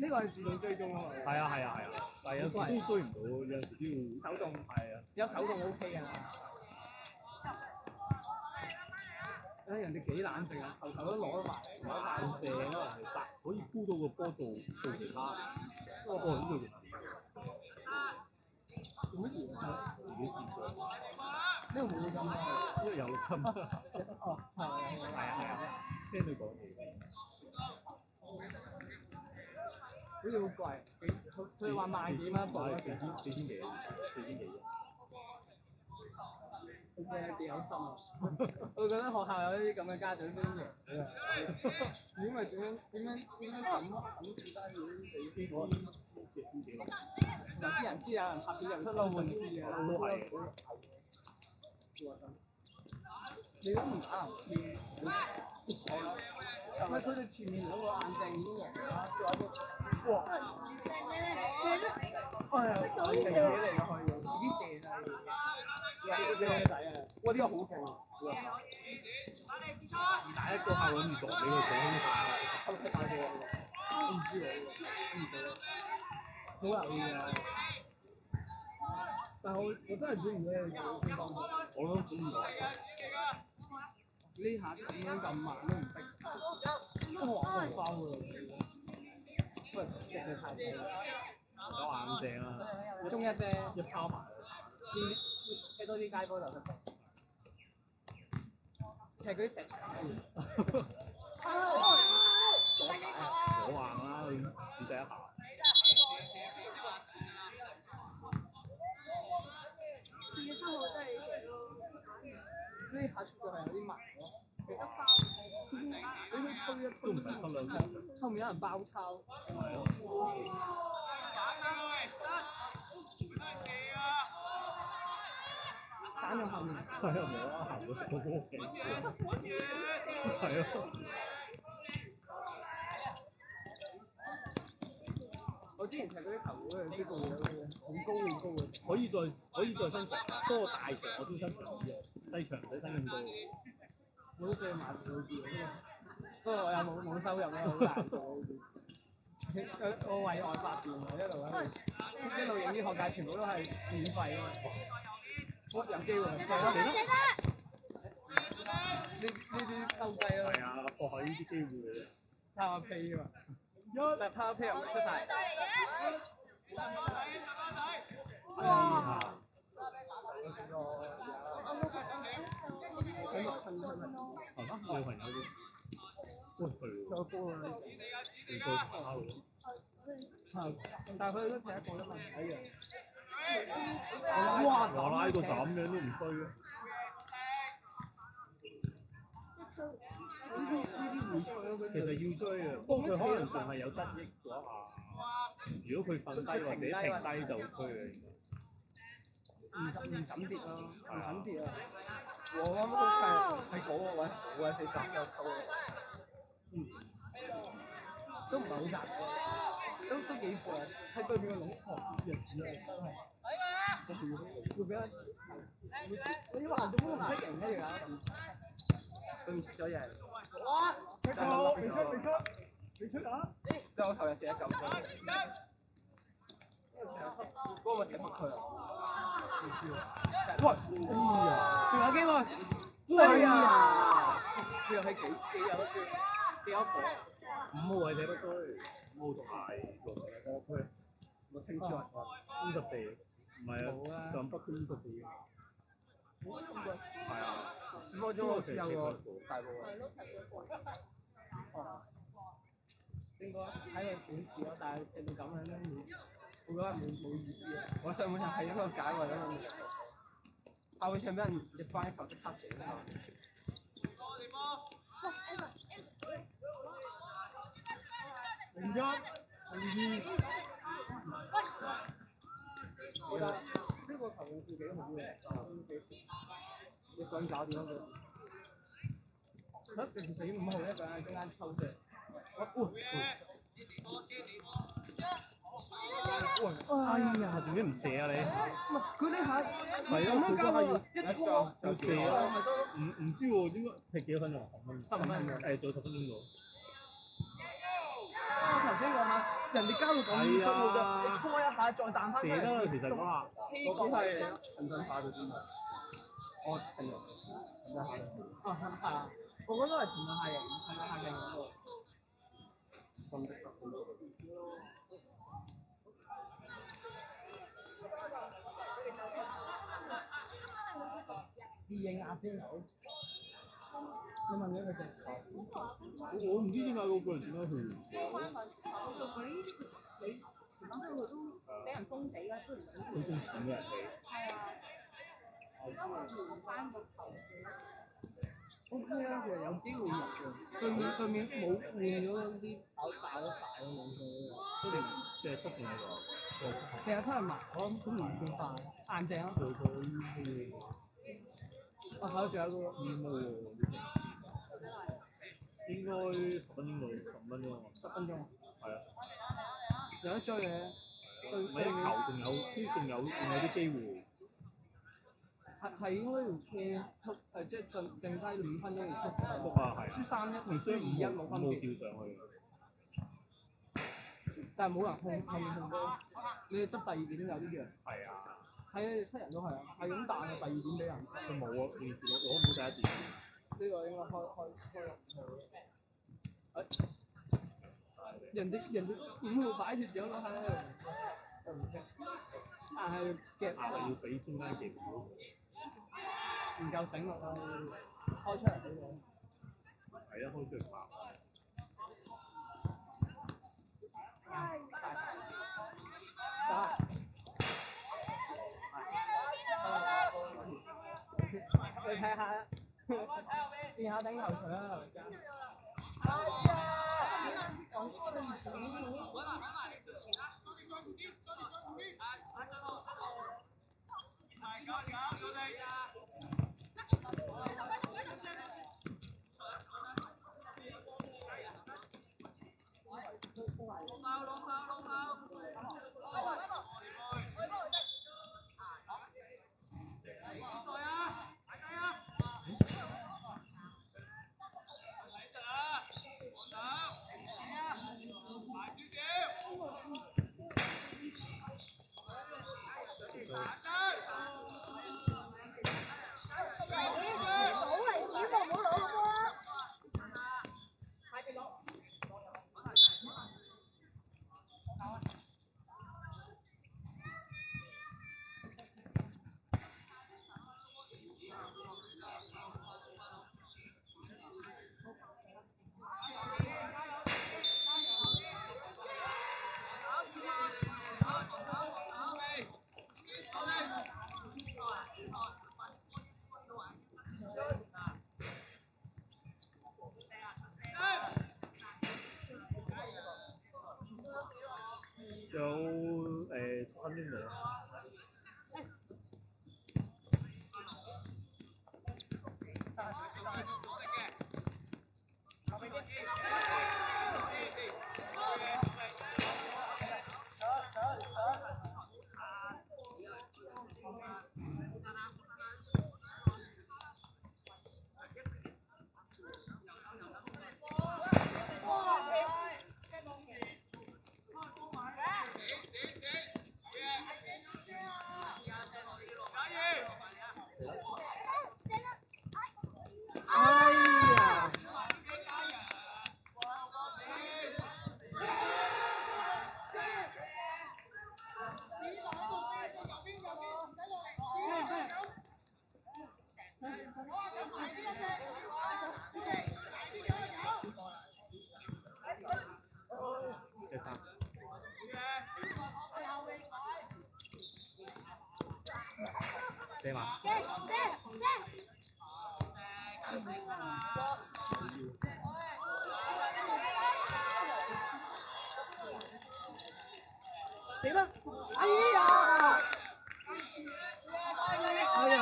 呢個係自動追蹤啊嘛。係啊，但係有時都追唔到，有陣時都要手動。係啊，有手動 OK 㗎啦。人哋幾冷靜啊，球都攞埋，攞晒咁正啊！但可以箍到個波做其他。不過呢個做乜嘢啊？自己試過。呢個冇咁啊。呢個有金。哦，係。聽佢講嘢。好似好貴，佢話賣幾蚊一部啊？4,000幾。佢真係幾有心啊！我覺得學校有啲咁嘅家長都贏嘅。如果唔係點樣審視單嘢俾啲我6,000幾？有啲人知有人拍片，人出撈換知嘅。都係。你都唔打唔見，係咯。唔係佢哋前面嗰個眼鏡已經贏啦，仲有個哇！哎呀，自己嚟㗎可以，自己射啊！有隻仔啊！哇，呢個好勁啊！二打一個下揾唔做，你去講晒。偷踢大波啊！我唔知喎，好留意啊！但係我真係估唔到你做乒乓球。我都估唔到。呢下咁樣咁慢都唔逼，都我黃包㗎啦！喂，隻佢太細啦，有硬正啊！中一啫，一拋埋。踢多啲街波就得。踢嗰啲石牆可以。好硬啦，佢試第一下。呢下速度係有啲慢咯，俾佢吹一都唔使分兩分。後面有人包抄。係咯。散咗後面。係啊，冇啦，行到成個波嘅。係啊。我之前踢嗰啲球會呢個好高嘅，可以再伸長，不過大場我先伸長啲啊，細場唔使伸咁高。我都想買嗰啲，不過我又冇收入咧，好難做嗰啲。我為愛發電，我一路影啲學界全部都係免費啊嘛。我有機會射得。呢啲偷雞咯。係啊，博下呢啲機會嘅啫。拋下屁啊嘛！但係拋下屁又出晒。哇！係咪？女朋友啫。喂，係喎。有高啊！你對拋喎。係，但係佢都踢一個啫嘛，一樣。哇！我拉到咁樣都唔衰嘅。呢啲會吹咯，其實要追啊，不過佢可能仲係有得益嗰下。如果佢瞓低或者停低就吹嘅。唔敢跌咯，唔敢跌啊！我啱啱係嗰個位，好鬼死雜又臭啊！都唔係好雜嘅，都幾闊，喺對面個籠旁邊嘅，真係。會俾人你話做乜唔出型嘅而家？對面出咗嘢。哇！你出啊！即係我頭日射一嚿水。嗰個成日黑佢啊！唔知喎。喂！仲有機會！哎呀！佢又係幾有火。5號位踢得多，5號同埋6號踢得多。我清楚。24，唔係啊，就北區24。係啊。10分鐘我試有個大部啊。哦。應該睇佢本事咯，但係踢到咁樣咧，我覺得冇意思啊！我上半場係一個解圍咯，下半場俾人入翻一球即刻死啦！01、02，我覺得呢個球員幾好嘅，一個人搞掂咗佢，直情俾5號一個人喺中間抽嘅。哎呀，做咩唔射啊你？佢呢下係啊，佢嗰下要搓要射啊！唔知喎，應該踢幾多分鐘？10分鐘。10分鐘。仲有10分鐘到。我頭先嗰下人哋交到咁遠速好多，你搓一下再彈翻出射得啦，其實嚟，嗰下我估係陳振下嗰邊啊，我陳振下啊係啊，我覺得係陳振下贏，陳振下贏嗰個。新的特工隊。自認阿仙奴，你問咗佢哋？我唔知點解嗰個人點解佢唔射。你前晚嗰度都俾人封死啦，都唔想佢中錢嘅人哋。係啊，收埋換翻個球。 O.K. 啊，其實有機會入嘅。對面冇換咗啲炒爆得快咯，冇錯。47仲喺度。47係埋，我諗都唔算快，硬淨啊。做過呢我睇到仲有個啲喎，應該10分鐘到10分鐘啊。10分鐘。係啊。有得追嘅。唔係啲球仲有啲機會。 係應該要踢即係剩低5分鐘而踢。碌啊係。輸3-1同輸2-1冇分別。冇跳上去。但係冇人控控到，你哋執第2點有啲嘅。係啊。係7人都係啊，係咁彈嘅第2點俾人。佢冇啊，件事攞唔到第1點。呢個應該開落去。人哋5號擺脱咗咯，係。就唔驚。但係夾要俾中間技巧。 唔夠醒目啦，開出嚟呢個。係啊，開出嚟拍。晒。你睇下，見下頂頭鎚啊！仲有7分鐘到。射嘛？死啦！哎呀！哎呀！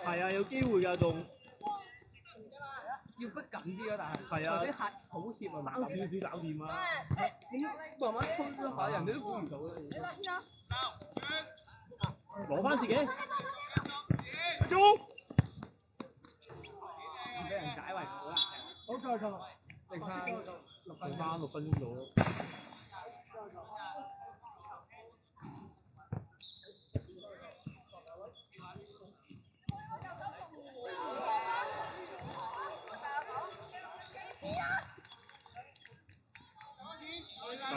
係啊，有機會㗎仲。要逼緊啲啊，但係係啊或者客好協啊，爭少少搞掂啊！慢慢推咗下，人哋都估唔到啦。攞翻自己，中，俾人解圍好啦。好夠夠，剩翻剩翻6分鐘到咯。上。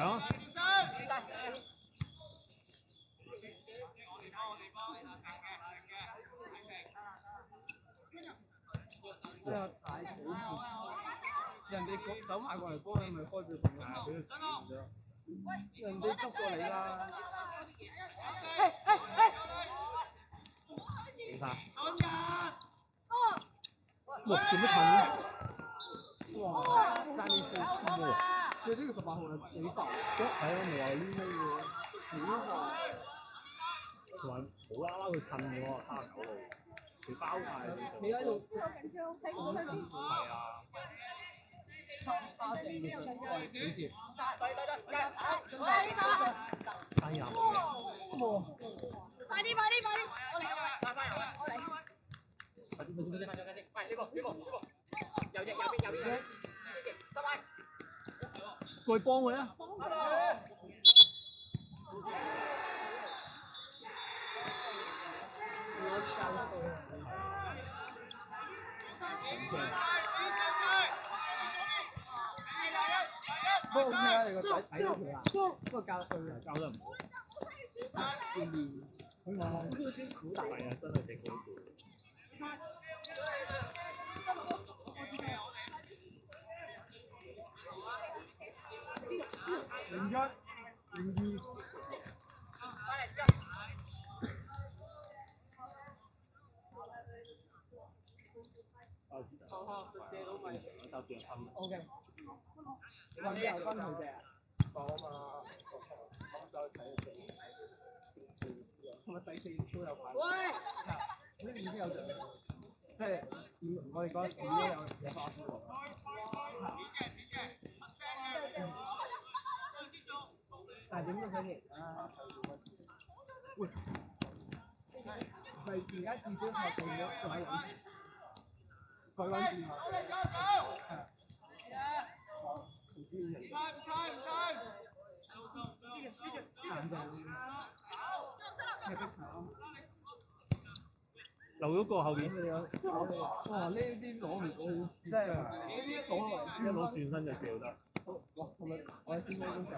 真係太死人哋走埋過嚟幫你，咪開住份牙俾佢斷咗。人哋捉過你啦。冇晒。哇！做乜近？哇！爭啲飛。哇！佢呢個18號係幾浮？係啊，咪話呢咩嘢？好浮。同埋無啦啦佢近咗39號，佢包晒你喺度。係啊。差正嘅就幾節。哎呀！哇！快啲！我嚟。快啲！喂，呢個，右邊，得咪？過去幫佢啊！不過 OK 啦，你個仔睇到條啦，不過教稅啊，教得唔好。練練，佢話好大係啊，真係整好攰。01、02。OK。揾啲有分佢嘅。講啊嘛，咁再睇同埋洗4都有牌。喂！呢已經有獎，即係我哋嗰陣時都有花師喎。但係點都想贏啦！喂，係而家至少係做咗仲喺揾錢，改揾錢啊！唔知人。硬淨。踢得慘。漏咗個後邊。哇！呢啲攞唔到，即係呢啲攞落嚟一攞轉身就掉得。哇！係咪我哋先生公仔？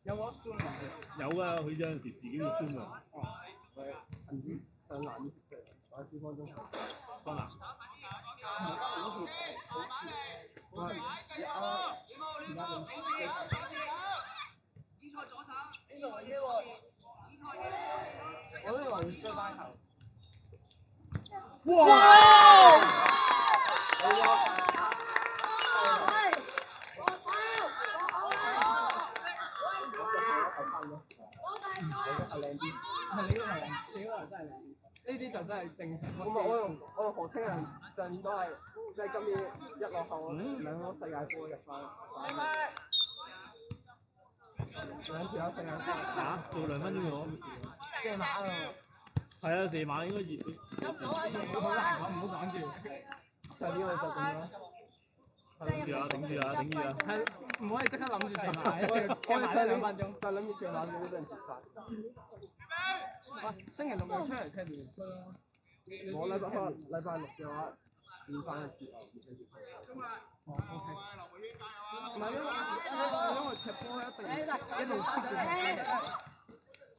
有冇 zoom 啊？有㗎，佢有陣時自己會 zoom 㗎。佢陳子上籃啲出嚟，我喺4分鐘後。翻籃。我呢個追翻球。哇！呢啲就真係正常。我同何清人上年都係，即係今年一落後2個世界波入翻。2條世界波。嚇？做2分鐘咗。射馬啊！係啊，射馬應該熱。好難講，唔好講住。上年我就咁樣。頂住啊！係唔可以即刻諗住射馬，我哋上2分鐘，就諗住射馬俾人截殺。星期6又出嚟踢聯賽啦。我禮拜6嘅話，變翻一節啊，唔使接。哦 ，OK。唔係因為踢波一定一路接住佢。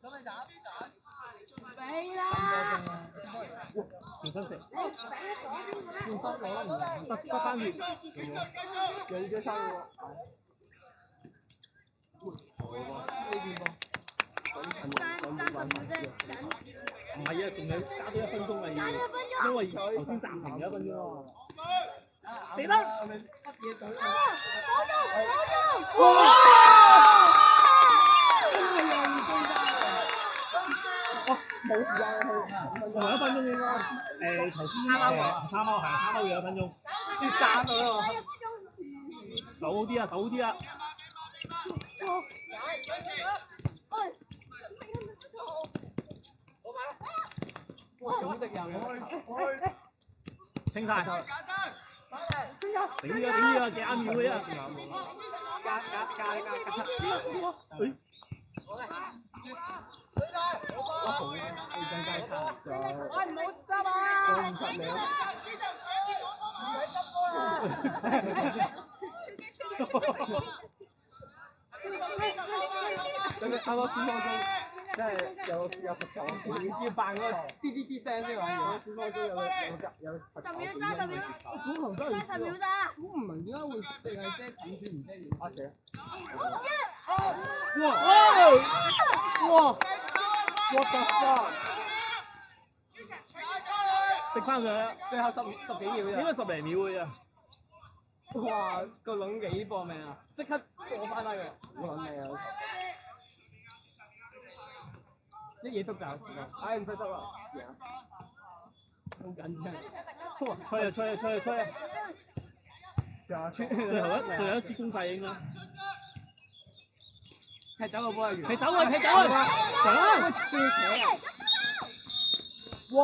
咁你斬？俾啦！轉身食。轉身攞得唔係得翻血。有啲生喎。呢邊噃。唔係啊，仲有加多1分鐘啊要，因為頭先暫停咗1分鐘啊。死得！乜嘢隊？冇冇時間去仲有1分鐘應該。頭先啱啱有1分鐘。先散咗咯。手好啲啊！手好啲啊！哇！總敵又有清晒。頂啊！幾啱秒嘅啫。加。哇！好，你更加差咗。喂，唔好執啊！50秒。咁啱啱先放鬆，真係有復仇，要扮嗰個啲聲先玩嘅。先放鬆有復仇片嘅節奏。古紅真係10秒咋？我唔明點解會淨係遮短處唔遮遠拍射。哇！What the fuck！ 食翻佢，最後10幾秒啫。應該10零秒嘅啫。哇！個輪幾搏命啊！即刻過翻啦佢，冇輪命啊！一嘢督走，唉唔使得啦，贏！好緊張，吹啊！最後一次攻勢應該。踢走個波係完，踢走佢！仲要扯啊！哇！